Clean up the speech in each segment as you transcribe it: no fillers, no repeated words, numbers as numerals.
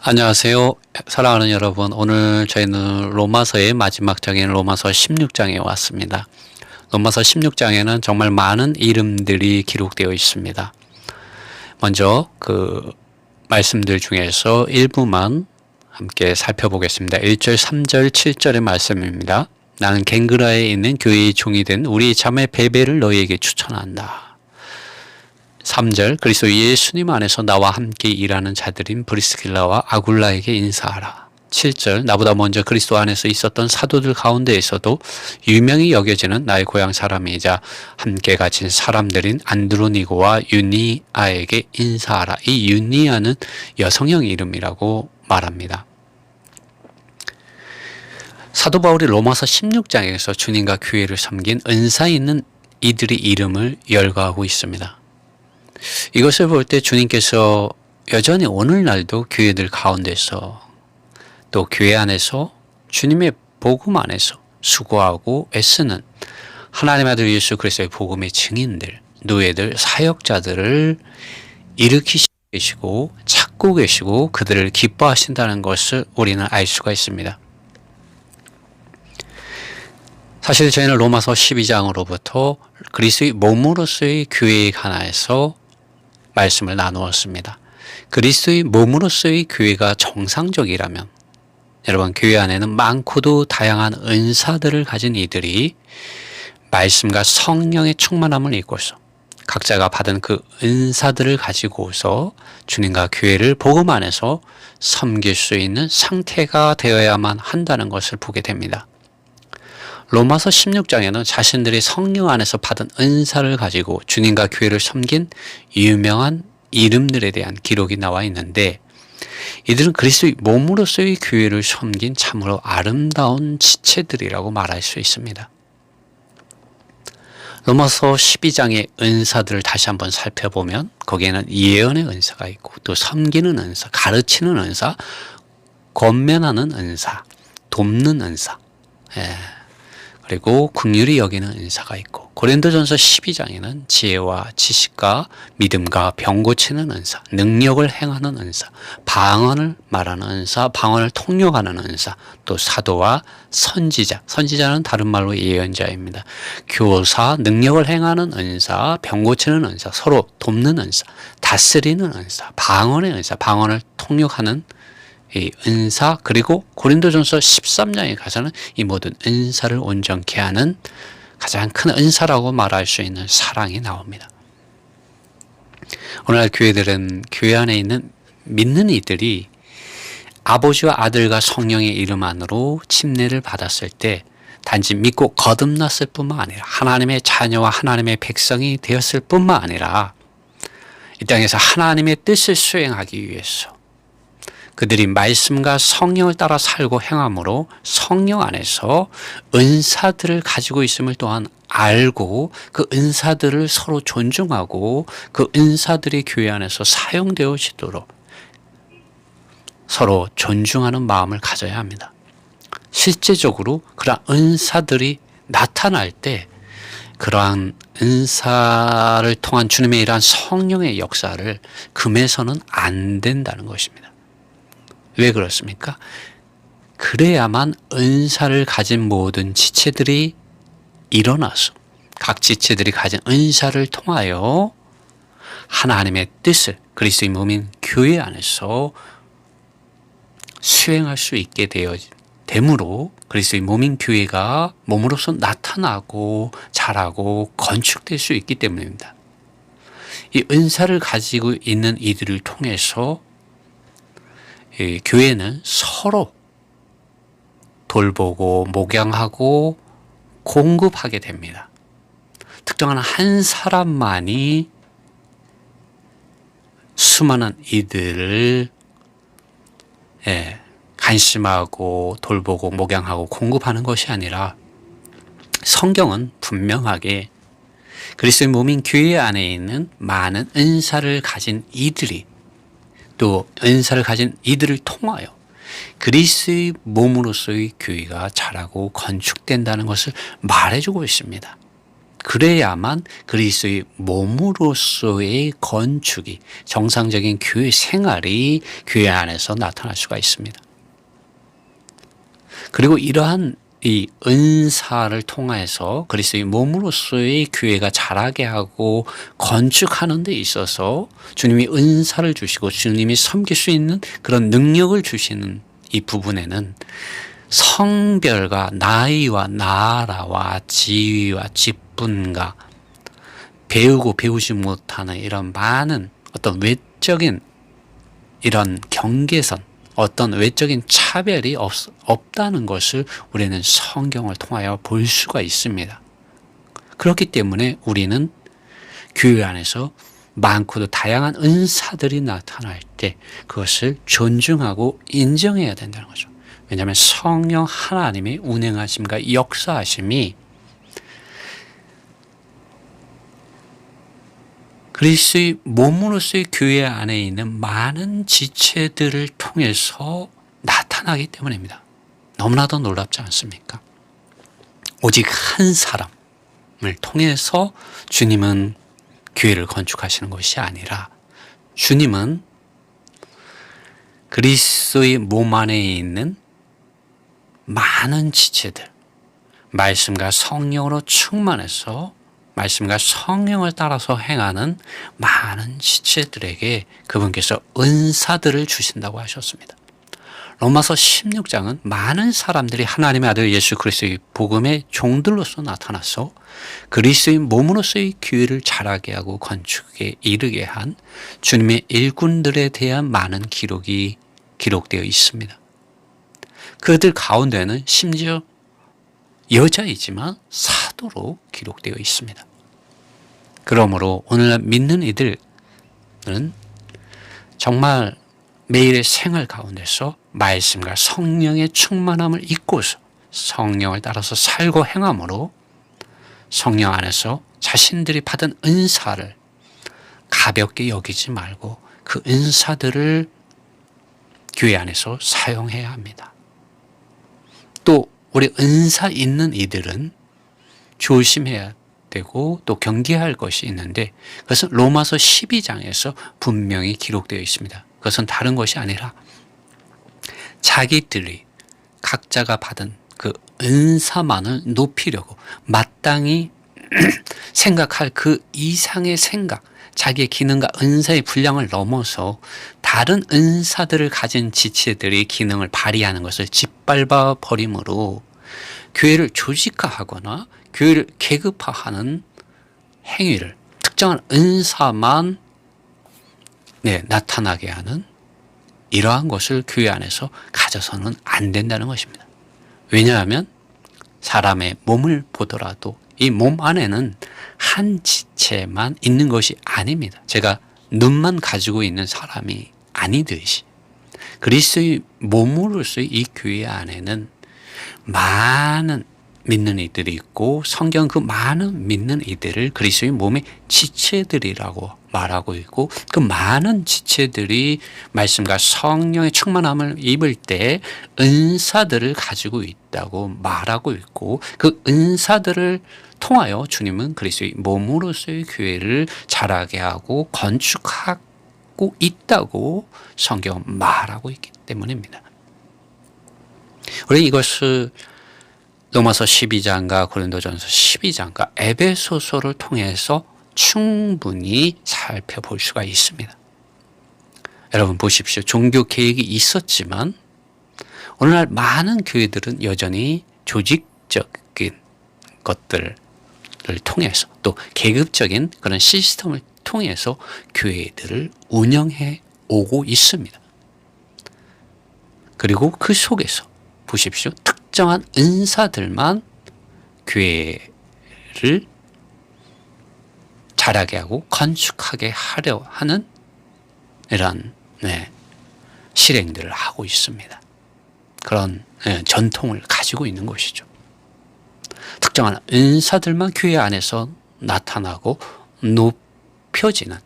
안녕하세요. 사랑하는 여러분. 오늘 저희는 로마서의 마지막 장인 로마서 16장에 왔습니다. 로마서 16장에는 정말 많은 이름들이 기록되어 있습니다. 먼저 그 말씀들 중에서 일부만 함께 살펴보겠습니다. 1절, 3절, 7절의 말씀입니다. 나는 갱그라에 있는 교회의 종이 된 우리 자매 베베를 너희에게 추천한다. 3절 그리스도 예수님 안에서 나와 함께 일하는 자들인 브리스길라와 아굴라에게 인사하라. 7절 나보다 먼저 그리스도 안에서 있었던 사도들 가운데에서도 유명히 여겨지는 나의 고향 사람이자 함께 갇힌 사람들인 안드로니고와 유니아에게 인사하라. 이 유니아는 여성형 이름이라고 말합니다. 사도 바울이 로마서 16장에서 주님과 교회를 섬긴 은사 있는 이들의 이름을 열거하고 있습니다. 이것을 볼 때 주님께서 여전히 오늘날도 교회들 가운데서 또 교회 안에서 주님의 복음 안에서 수고하고 애쓰는 하나님의 아들 예수 그리스도의 복음의 증인들, 노예들, 사역자들을 일으키시고 계시고 찾고 계시고 그들을 기뻐하신다는 것을 우리는 알 수가 있습니다. 사실 저희는 로마서 12장으로부터 그리스도의 몸으로서의 교회에 관하여서 말씀을 나누었습니다. 그리스도의 몸으로서의 교회가 정상적이라면 여러분 교회 안에는 많고도 다양한 은사들을 가진 이들이 말씀과 성령의 충만함을 입고서 각자가 받은 그 은사들을 가지고서 주님과 교회를 복음 안에서 섬길 수 있는 상태가 되어야만 한다는 것을 보게 됩니다. 로마서 16장에는 자신들이 성령 안에서 받은 은사를 가지고 주님과 교회를 섬긴 유명한 이름들에 대한 기록이 나와 있는데 이들은 그리스도의 몸으로서의 교회를 섬긴 참으로 아름다운 지체들이라고 말할 수 있습니다. 로마서 12장의 은사들을 다시 한번 살펴보면 거기에는 예언의 은사가 있고 또 섬기는 은사, 가르치는 은사, 권면하는 은사, 돕는 은사, 그리고 긍휼히 여기는 은사가 있고 고린도전서 12장에는 지혜와 지식과 믿음과 병 고치는 은사, 능력을 행하는 은사, 방언을 말하는 은사, 방언을 통역하는 은사, 또 사도와 선지자, 선지자는 다른 말로 예언자입니다. 교사, 능력을 행하는 은사, 병 고치는 은사, 서로 돕는 은사, 다스리는 은사, 방언의 은사, 방언을 통역하는 이 은사, 그리고 고린도전서 13장에 가서는 이 모든 은사를 온전케 하는 가장 큰 은사라고 말할 수 있는 사랑이 나옵니다. 오늘날 교회들은 교회 안에 있는 믿는 이들이 아버지와 아들과 성령의 이름 안으로 침례를 받았을 때 단지 믿고 거듭났을 뿐만 아니라 하나님의 자녀와 하나님의 백성이 되었을 뿐만 아니라 이 땅에서 하나님의 뜻을 수행하기 위해서 그들이 말씀과 성령을 따라 살고 행함으로 성령 안에서 은사들을 가지고 있음을 또한 알고 그 은사들을 서로 존중하고 그 은사들이 교회 안에서 사용되어지도록 서로 존중하는 마음을 가져야 합니다. 실제적으로 그러한 은사들이 나타날 때 그러한 은사를 통한 주님의 일한 성령의 역사를 금해서는 안 된다는 것입니다. 왜 그렇습니까? 그래야만 은사를 가진 모든 지체들이 일어나서 각 지체들이 가진 은사를 통하여 하나님의 뜻을 그리스도의 몸인 교회 안에서 수행할 수 있게 되므로 그리스도의 몸인 교회가 몸으로서 나타나고 자라고 건축될 수 있기 때문입니다. 이 은사를 가지고 있는 이들을 통해서 교회는 서로 돌보고 목양하고 공급하게 됩니다. 특정한 한 사람만이 수많은 이들을 관심하고 돌보고 목양하고 공급하는 것이 아니라 성경은 분명하게 그리스도의 몸인 교회 안에 있는 많은 은사를 가진 이들이 또 은사를 가진 이들을 통하여 그리스도의 몸으로서의 교회가 자라고 건축된다는 것을 말해주고 있습니다. 그래야만 그리스도의 몸으로서의 건축이, 정상적인 교회 생활이 교회 안에서 나타날 수가 있습니다. 그리고 이러한 이 은사를 통해서 그리스도의 몸으로서의 교회가 자라게 하고 건축하는 데 있어서 주님이 은사를 주시고 주님이 섬길 수 있는 그런 능력을 주시는 이 부분에는 성별과 나이와 나라와 지위와 직분과 배우고 배우지 못하는 이런 많은 어떤 외적인 이런 경계선, 어떤 외적인 차별이 없다는 것을 우리는 성경을 통하여 볼 수가 있습니다. 그렇기 때문에 우리는 교회 안에서 많고도 다양한 은사들이 나타날 때 그것을 존중하고 인정해야 된다는 거죠. 왜냐하면 성령 하나님의 운행하심과 역사하심이 그리스도의 몸으로서의 교회 안에 있는 많은 지체들을 통해서 나타나기 때문입니다. 너무나도 놀랍지 않습니까? 오직 한 사람을 통해서 주님은 교회를 건축하시는 것이 아니라 주님은 그리스도의 몸 안에 있는 많은 지체들, 말씀과 성령으로 충만해서 말씀과 성령을 따라서 행하는 많은 지체들에게 그분께서 은사들을 주신다고 하셨습니다. 로마서 16장은 많은 사람들이 하나님의 아들 예수 그리스도의 복음의 종들로서 나타나서 그리스도의 몸으로서의 교회를 자라게 하고 건축에 이르게 한 주님의 일꾼들에 대한 많은 기록이 기록되어 있습니다. 그들 가운데는 심지어 여자이지만 사도로 기록되어 있습니다. 그러므로 오늘날 믿는 이들은 정말 매일의 생활 가운데서 말씀과 성령의 충만함을 잊고서 성령을 따라서 살고 행함으로 성령 안에서 자신들이 받은 은사를 가볍게 여기지 말고 그 은사들을 교회 안에서 사용해야 합니다. 또 우리 은사 있는 이들은 조심해야 되고 또 경계할 것이 있는데 그것은 로마서 12장에서 분명히 기록되어 있습니다. 그것은 다른 것이 아니라 자기들이 각자가 받은 그 은사만을 높이려고 마땅히 생각할 그 이상의 생각, 자기의 기능과 은사의 분량을 넘어서 다른 은사들을 가진 지체들이 기능을 발휘하는 것을 짓밟아 버림으로 교회를 조직화하거나 교회를 계급화하는 행위를 특정한 은사만 나타나게 하는 이러한 것을 교회 안에서 가져서는 안 된다는 것입니다. 왜냐하면 사람의 몸을 보더라도 이 몸 안에는 한 지체만 있는 것이 아닙니다. 제가 눈만 가지고 있는 사람이 아니듯이 그리스도의 몸으로서의 이 교회 안에는 많은 믿는 이들이 있고 성경 그 많은 믿는 이들을 그리스도의 몸의 지체들이라고 말하고 있고 그 많은 지체들이 말씀과 성령의 충만함을 입을 때 은사들을 가지고 있다고 말하고 있고 그 은사들을 통하여 주님은 그리스도의 몸으로서의 교회를 자라게 하고 건축하고 있다고 성경은 말하고 있기 때문입니다. 우리 이것을 로마서 12장과 고린도전서 12장과 에베소서를 통해서 충분히 살펴볼 수가 있습니다. 여러분 보십시오. 종교 개혁이 있었지만 오늘날 많은 교회들은 여전히 조직적인 것들을 통해서 또 계급적인 그런 시스템을 통해서 교회들을 운영해 오고 있습니다. 그리고 그 속에서 보십시오. 특정한 은사들만 교회를 자라게 하고 건축하게 하려 하는 이런 실행들을 하고 있습니다. 그런 전통을 가지고 있는 것이죠. 특정한 은사들만 교회 안에서 나타나고 높여지는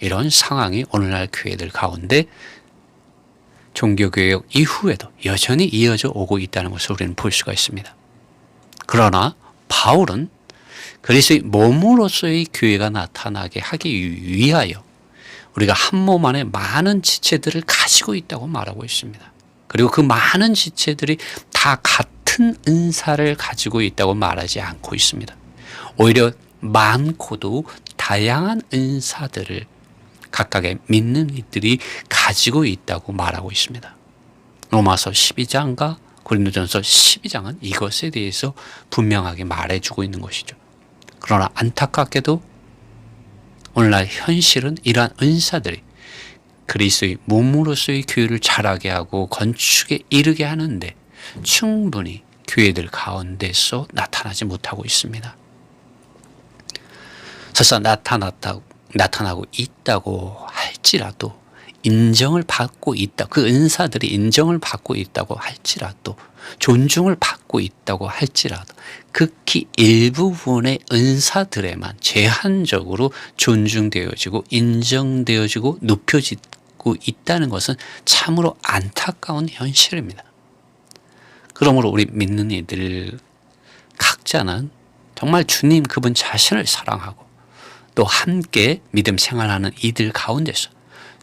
이런 상황이 오늘날 교회들 가운데 종교개혁 이후에도 여전히 이어져 오고 있다는 것을 우리는 볼 수가 있습니다. 그러나 바울은 그리스도의 몸으로서의 교회가 나타나게 하기 위하여 우리가 한 몸 안에 많은 지체들을 가지고 있다고 말하고 있습니다. 그리고 그 많은 지체들이 다 같은 은사를 가지고 있다고 말하지 않고 있습니다. 오히려 많고도 다양한 은사들을 각각의 믿는 이들이 가지고 있다고 말하고 있습니다. 로마서 12장과 고린도전서 12장은 이것에 대해서 분명하게 말해주고 있는 것이죠. 그러나 안타깝게도 오늘날 현실은 이러한 은사들이 그리스도의 몸으로서의 교회를 자라게 하고 건축에 이르게 하는데 충분히 교회들 가운데서 나타나지 못하고 있습니다. 설사 나타나고 있다고 할지라도 인정을 받고 있다. 그 은사들이 인정을 받고 있다고 할지라도 존중을 받고 있다고 할지라도 극히 일부분의 은사들에만 제한적으로 존중되어지고 인정되어지고 높여지고 있다는 것은 참으로 안타까운 현실입니다. 그러므로 우리 믿는 이들 각자는 정말 주님 그분 자신을 사랑하고 또 함께 믿음 생활하는 이들 가운데서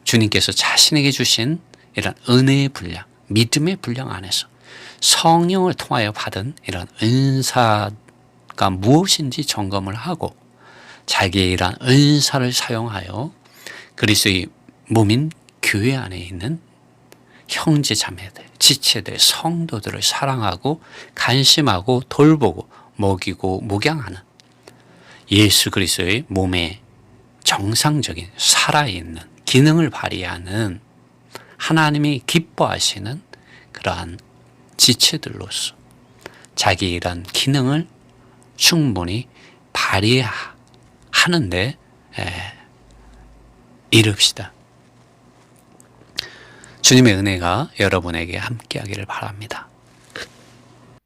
주님께서 자신에게 주신 이런 은혜의 분량, 믿음의 분량 안에서 성령을 통하여 받은 이런 은사가 무엇인지 점검을 하고 자기의 이런 은사를 사용하여 그리스도의 몸인 교회 안에 있는 형제 자매들, 지체들, 성도들을 사랑하고 관심하고 돌보고 먹이고 목양하는 예수 그리스도의 몸의 정상적인 살아있는 기능을 발휘하는 하나님이 기뻐하시는 그러한 지체들로서 자기 이런 기능을 충분히 발휘하는데 이릅시다. 주님의 은혜가 여러분에게 함께하기를 바랍니다.